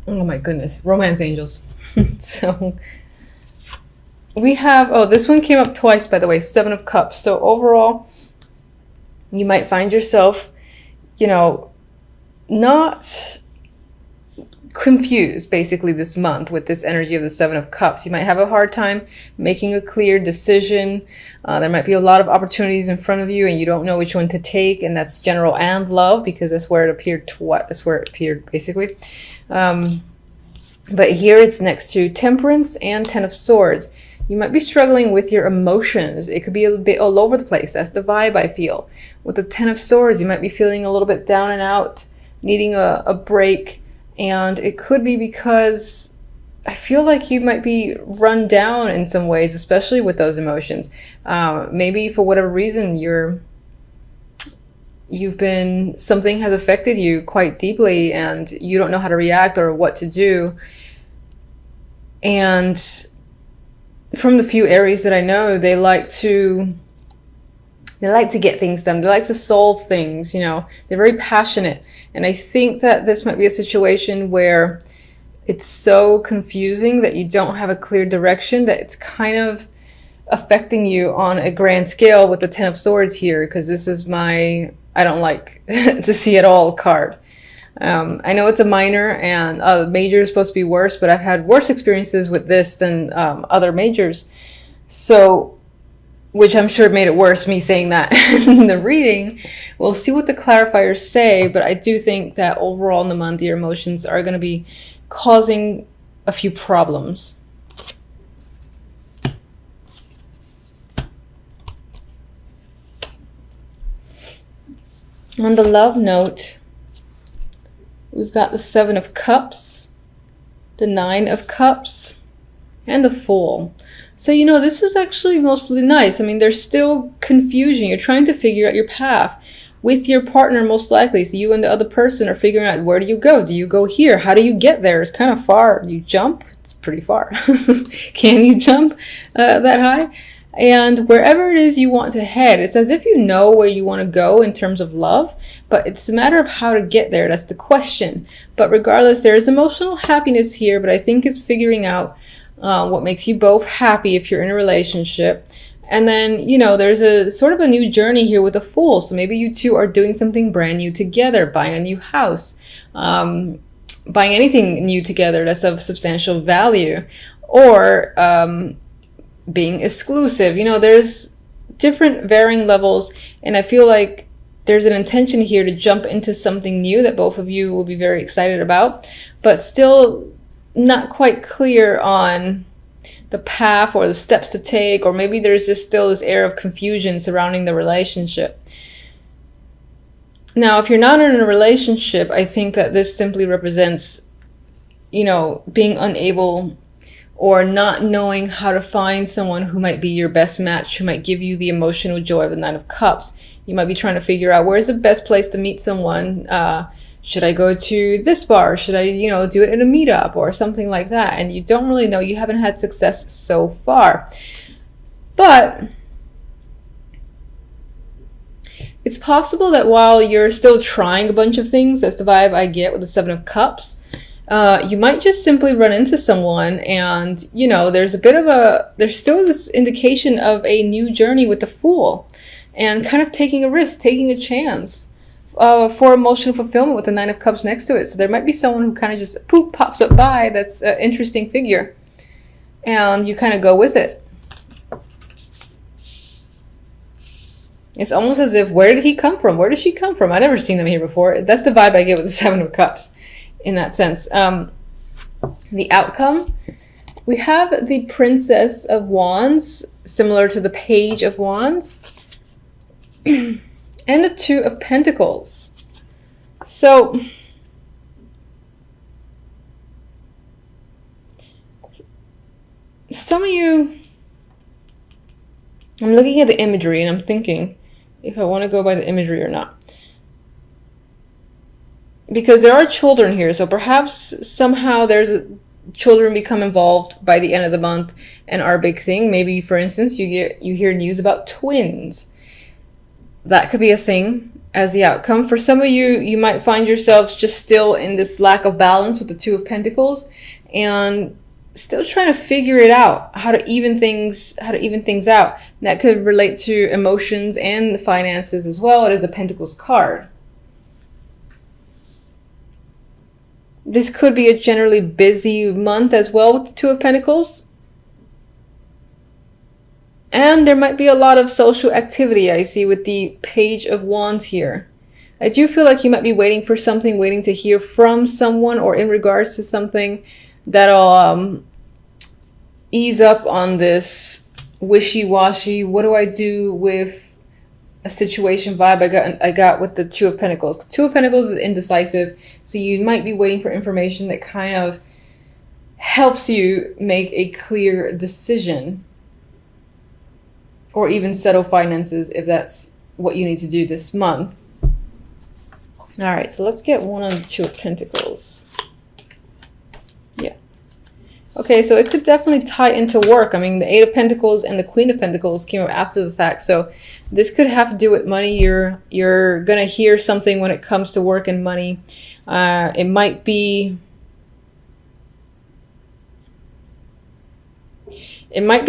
Oh my goodness, romance angels. So we have, oh, this one came up twice, by the way, Seven of Cups. So overall, you might find yourself, you know, not confused basically this month with this energy of the Seven of Cups. You might have a hard time making a clear decision. There might be a lot of opportunities in front of you and you don't know which one to take, and that's general and love, because that's where it appeared to what? That's where it appeared basically. But here it's next to Temperance and Ten of Swords. You might be struggling with your emotions. It could be a bit all over the place. That's the vibe I feel. With the Ten of Swords, you might be feeling a little bit down and out, needing a break. And it could be because I feel like you might be run down in some ways, especially with those emotions. Maybe for whatever reason something has affected you quite deeply and you don't know how to react or what to do. And from the few Aries that I know, they like to get things done. They like to solve things, they're very passionate. And I think that this might be a situation where it's so confusing that you don't have a clear direction, that it's kind of affecting you on a grand scale with the Ten of Swords here, because this is my I don't like to see it all card. I know it's a minor and major is supposed to be worse, but I've had worse experiences with this than other majors. So, which I'm sure made it worse, me saying that in the reading. We'll see what the clarifiers say, but I do think that overall in the month, your emotions are going to be causing a few problems. On the love note, we've got the Seven of Cups, the Nine of Cups, and the Fool. So, this is actually mostly nice. I mean, there's still confusion. You're trying to figure out your path with your partner, most likely. So you and the other person are figuring out, where do you go? Do you go here? How do you get there? It's kind of far. You jump? It's pretty far. Can you jump that high? And wherever it is you want to head, it's as if you know where you want to go in terms of love, but it's a matter of how to get there. That's the question. But regardless, there is emotional happiness here, but I think it's figuring out what makes you both happy if you're in a relationship. And then, there's a sort of a new journey here with the Fool. So maybe you two are doing something brand new together, buying a new house, buying anything new together that's of substantial value, or being exclusive. There's different varying levels, and I feel like there's an intention here to jump into something new that both of you will be very excited about, but still not quite clear on the path or the steps to take, or maybe there's just still this air of confusion surrounding the relationship. Now, if you're not in a relationship, I think that this simply represents, being unable or not knowing how to find someone who might be your best match, who might give you the emotional joy of the Nine of Cups. You might be trying to figure out, where's the best place to meet someone? Should I go to this bar? Should I, do it in a meetup or something like that? And you don't really know. You haven't had success so far. But it's possible that while you're still trying a bunch of things, that's the vibe I get with the Seven of Cups, you might just simply run into someone and, there's still this indication of a new journey with the Fool and kind of taking a risk, taking a chance for emotional fulfillment with the Nine of Cups next to it. So there might be someone who kind of just poof, pops up by that's an interesting figure and you kind of go with it. It's almost as if, where did he come from? Where did she come from? I've never seen them here before. That's the vibe I get with the Seven of Cups. In that sense, the outcome, we have the Princess of Wands, similar to the Page of Wands, and the Two of Pentacles. So, some of you, I'm looking at the imagery and I'm thinking if I want to go by the imagery or not. Because there are children here, so perhaps somehow children become involved by the end of the month and are a big thing. Maybe, for instance, you hear news about twins. That could be a thing. as the outcome. For some of you, you might find yourselves just still in this lack of balance with the Two of Pentacles and still trying to figure it out, how to even things out. And that could relate to emotions and the finances as well. It is a Pentacles card. This could be a generally busy month as well with the Two of Pentacles. And there might be a lot of social activity I see with the Page of Wands here. I do feel like you might be waiting for something, waiting to hear from someone or in regards to something that'll ease up on this wishy-washy, what do I do with a situation vibe I got with the Two of Pentacles. The Two of Pentacles is indecisive, so you might be waiting for information that kind of helps you make a clear decision, or even settle finances if that's what you need to do this month. All right, so let's get one on the Two of Pentacles. Yeah. Okay, so it could definitely tie into work. I mean, the Eight of Pentacles and the Queen of Pentacles came up after the fact, so this could have to do with money. You're gonna hear something when it comes to work and money. It might be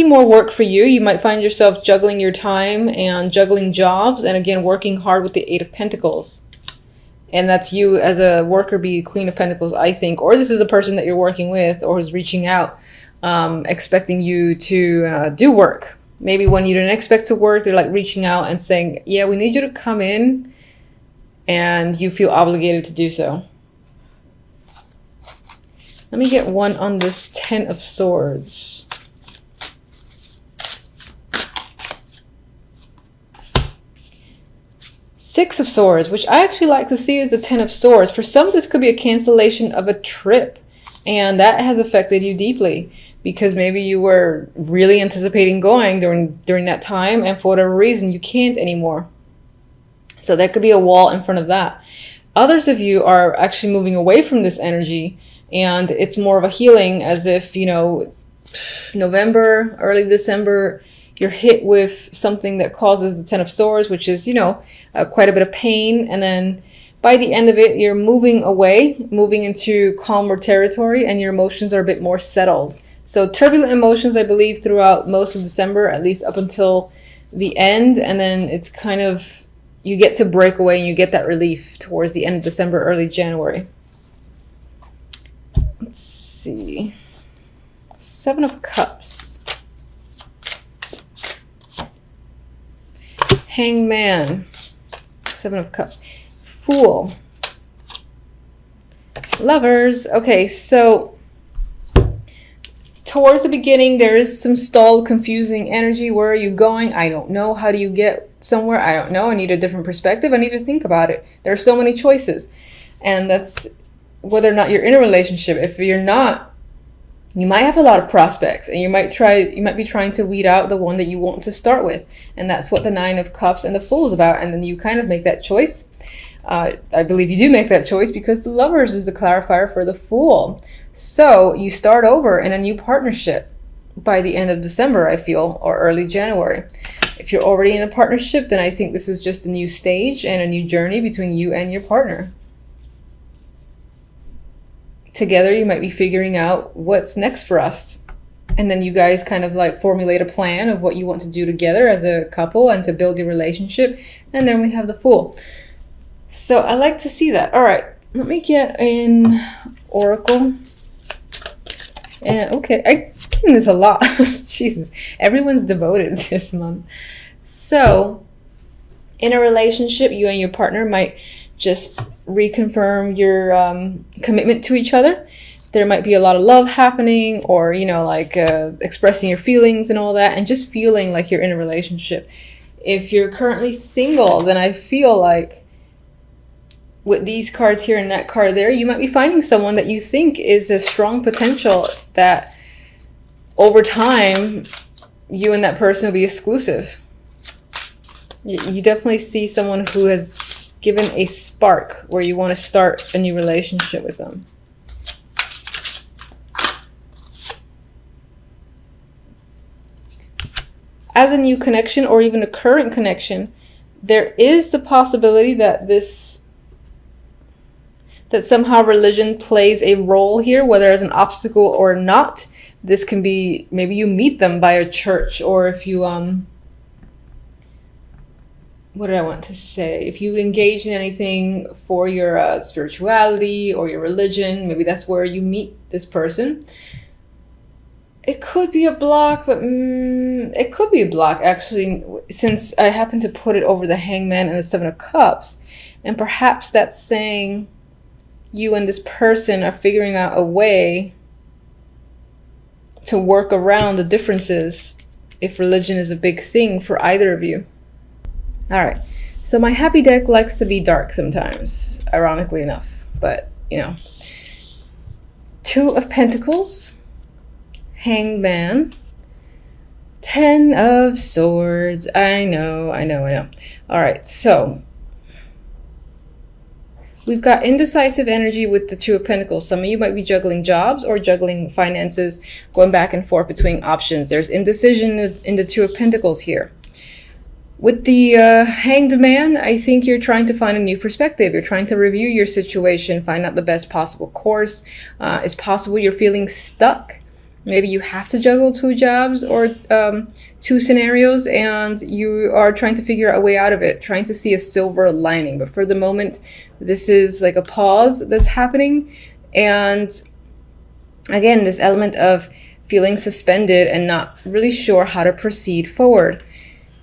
more work for you. You might find yourself juggling your time and juggling jobs, and again working hard with the Eight of Pentacles. And that's you as a worker, be Queen of Pentacles, I think. Or this is a person that you're working with or is reaching out, expecting you to do work. Maybe when you didn't expect to work, they're like reaching out and saying, yeah, we need you to come in, and you feel obligated to do so. Let me get one on this Ten of Swords. Six of Swords, which I actually like to see as the Ten of Swords. For some, this could be a cancellation of a trip, and that has affected you deeply because maybe you were really anticipating going during that time, and for whatever reason, you can't anymore. So there could be a wall in front of that. Others of you are actually moving away from this energy, and it's more of a healing, as if, you know, November, early December, you're hit with something that causes the Ten of Swords, which is, you know, quite a bit of pain. And then by the end of it, you're moving away, moving into calmer territory, and your emotions are a bit more settled. So turbulent emotions, I believe, throughout most of December, at least up until the end. And then it's kind of, you get to break away and you get that relief towards the end of December, early January. Let's see. Seven of Cups. Hangman. Seven of Cups. Fool. Lovers. Okay, so towards the beginning, there is some stalled, confusing energy. Where are you going? I don't know. How do you get somewhere? I don't know. I need a different perspective. I need to think about it. There are so many choices. And that's whether or not you're in a relationship. If you're not, you might have a lot of prospects, and you might be trying to weed out the one that you want to start with. And that's what the Nine of Cups and the Fool is about. And then you kind of make that choice. I believe you do make that choice because the Lovers is the clarifier for the Fool. So you start over in a new partnership by the end of December, I feel, or early January. If you're already in a partnership, then I think this is just a new stage and a new journey between you and your partner. Together, you might be figuring out what's next for us. And then you guys kind of like formulate a plan of what you want to do together as a couple and to build your relationship. And then we have the Fool. So I like to see that. All right, let me get an Oracle. And okay, I'm getting this a lot. Jesus, everyone's devoted this month. So in a relationship, you and your partner might just reconfirm your commitment to each other. There might be a lot of love happening, or, you know, like expressing your feelings and all that, and just feeling like you're in a relationship. If you're currently single, then I feel like with these cards here and that card there, you might be finding someone that you think is a strong potential, that over time you and that person will be exclusive. You definitely see someone who has given a spark where you want to start a new relationship with them. As a new connection, or even a current connection, there is the possibility that that somehow religion plays a role here, whether as an obstacle or not. This can be, maybe you meet them by a church, or if you, what did I want to say? If you engage in anything for your spirituality or your religion, maybe that's where you meet this person. It could be a block, but it could be a block, actually, since I happen to put it over the Hangman and the Seven of Cups. And perhaps that's saying you and this person are figuring out a way to work around the differences if religion is a big thing for either of you. All right, so my happy deck likes to be dark sometimes, ironically enough, but you know. Two of Pentacles, Hangman, Ten of Swords. I know. All right, so we've got indecisive energy with the Two of Pentacles. Some of you might be juggling jobs or juggling finances, going back and forth between options. There's indecision in the Two of Pentacles here. With the Hanged Man, I think you're trying to find a new perspective. You're trying to review your situation, find out the best possible course. It's possible you're feeling stuck. Maybe you have to juggle two jobs or two scenarios, and you are trying to figure out a way out of it, trying to see a silver lining. But for the moment, this is like a pause that's happening. And again, this element of feeling suspended and not really sure how to proceed forward.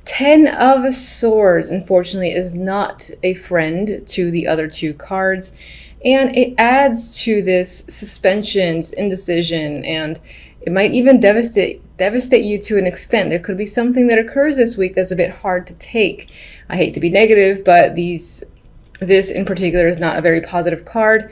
Ten of Swords, unfortunately, is not a friend to the other two cards. And it adds to this suspensions, indecision, and it might even devastate you to an extent. There could be something that occurs this week that's a bit hard to take. I hate to be negative, but this in particular is not a very positive card.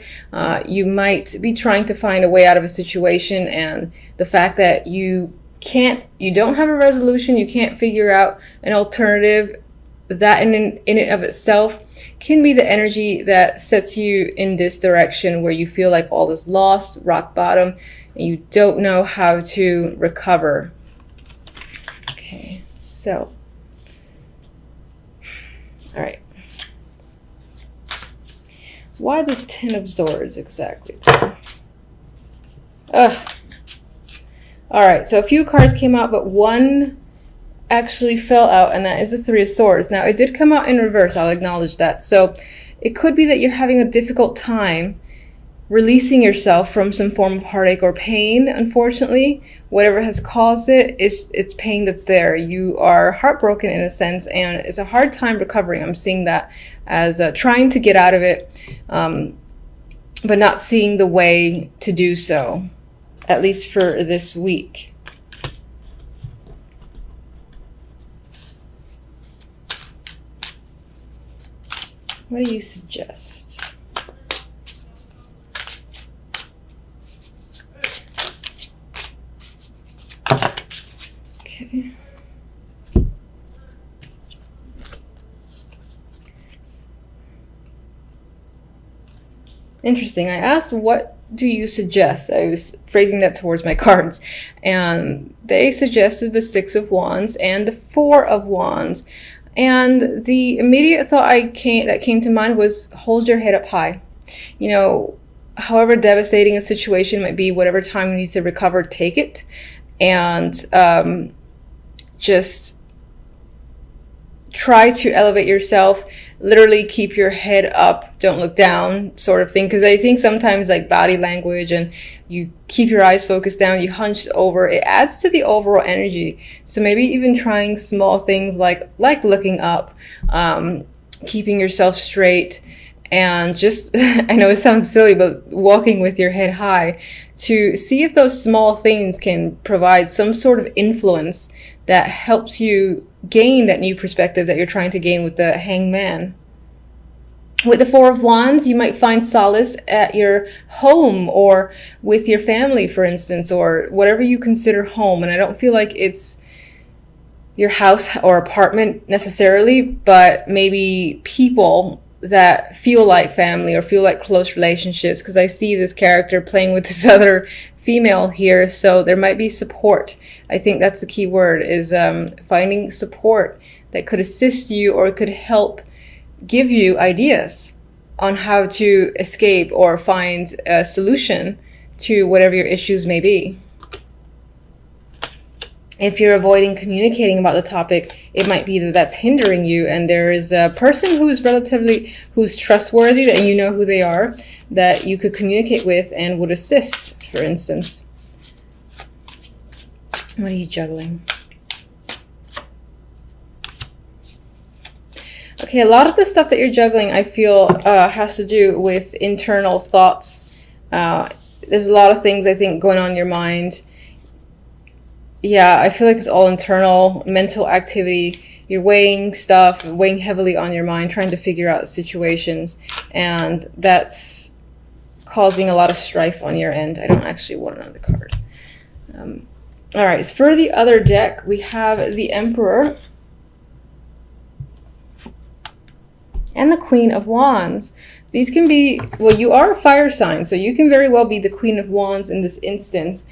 You might be trying to find a way out of a situation, and the fact that you don't have a resolution, you can't figure out an alternative, that in and of itself can be the energy that sets you in this direction where you feel like all is lost, rock bottom, and you don't know how to recover. Okay, so, all right. Why the Ten of Swords exactly? Ugh. All right, so a few cards came out, but one actually fell out, and that is the Three of Swords. Now, it did come out in reverse, I'll acknowledge that. So it could be that you're having a difficult time releasing yourself from some form of heartache or pain, unfortunately. Whatever has caused it, it's pain that's there. You are heartbroken in a sense, and it's a hard time recovering. I'm seeing that as trying to get out of it, but not seeing the way to do so, at least for this week. What do you suggest? Okay. Interesting. I asked, what do you suggest? I was phrasing that towards my cards, and they suggested the Six of Wands and the Four of Wands. And the immediate thought that came to mind was, hold your head up high. You know, however devastating a situation might be, whatever time you need to recover, take it. And just try to elevate yourself. Literally keep your head up, don't look down, sort of thing. Because I think sometimes like body language and you keep your eyes focused down, you hunched over, it adds to the overall energy. So maybe even trying small things like looking up, keeping yourself straight, and just, I know it sounds silly, but walking with your head high to see if those small things can provide some sort of influence that helps you gain that new perspective that you're trying to gain with the Hangman. With the Four of Wands, you might find solace at your home or with your family, for instance, or whatever you consider home. And I don't feel like it's your house or apartment necessarily, but maybe people that feel like family or feel like close relationships, because I see this character playing with this other female here, so there might be support. I think that's the key word, is finding support that could assist you or could help give you ideas on how to escape or find a solution to whatever your issues may be. If you're avoiding communicating about the topic, it might be that that's hindering you, and there is a person who's trustworthy, that you know who they are, that you could communicate with and would assist, for instance. What are you juggling? Okay, a lot of the stuff that you're juggling, I feel, has to do with internal thoughts. There's a lot of things, I think, going on in your mind. Yeah, I feel like it's all internal, mental activity. You're weighing stuff, weighing heavily on your mind, trying to figure out situations, and that's causing a lot of strife on your end. I don't actually want another card. All right, so for the other deck, we have the Emperor and the Queen of Wands. These can be, well, you are a fire sign, so you can very well be the Queen of Wands in this instance.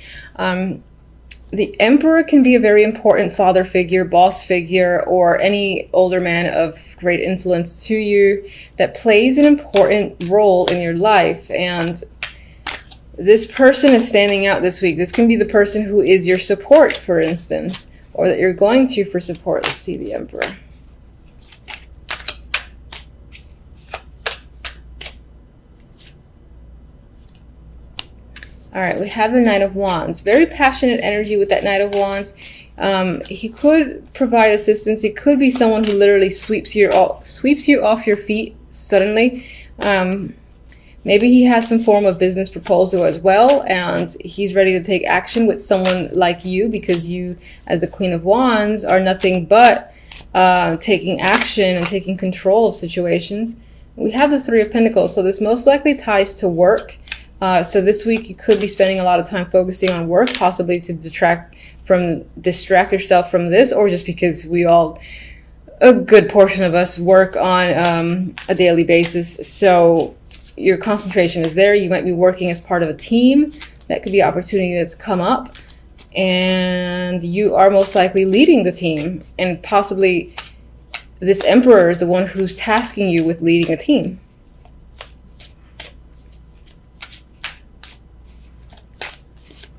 The Emperor can be a very important father figure, boss figure, or any older man of great influence to you that plays an important role in your life. And this person is standing out this week. This can be the person who is your support, for instance, or that you're going to for support. Let's see the Emperor. All right, we have the Knight of Wands. Very passionate energy with that Knight of Wands. He could provide assistance. He could be someone who literally sweeps you off your feet suddenly. Maybe he has some form of business proposal as well, and he's ready to take action with someone like you, because you, as the Queen of Wands, are nothing but taking action and taking control of situations. We have the Three of Pentacles, so this most likely ties to work. So this week you could be spending a lot of time focusing on work, possibly to distract yourself from this, or just because a good portion of us work on a daily basis. So your concentration is there. You might be working as part of a team. That could be an opportunity that's come up, and you are most likely leading the team, and possibly this Emperor is the one who's tasking you with leading a team.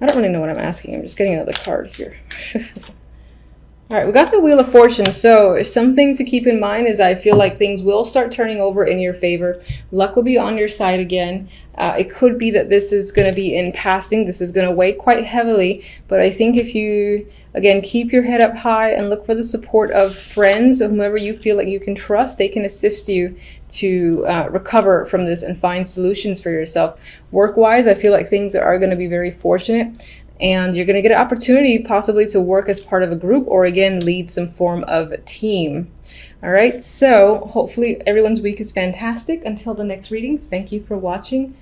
I don't really know what I'm asking. I'm just getting another card here. All right, we got the Wheel of Fortune. So something to keep in mind is I feel like things will start turning over in your favor. Luck will be on your side again. It could be that this is going to be in passing. This is going to weigh quite heavily. But I think if you, again, keep your head up high and look for the support of friends or whomever you feel like you can trust, they can assist you to recover from this and find solutions for yourself. Work-wise, I feel like things are going to be very fortunate. And you're going to get an opportunity possibly to work as part of a group, or again, lead some form of team. All right, so hopefully everyone's week is fantastic. Until the next readings, thank you for watching.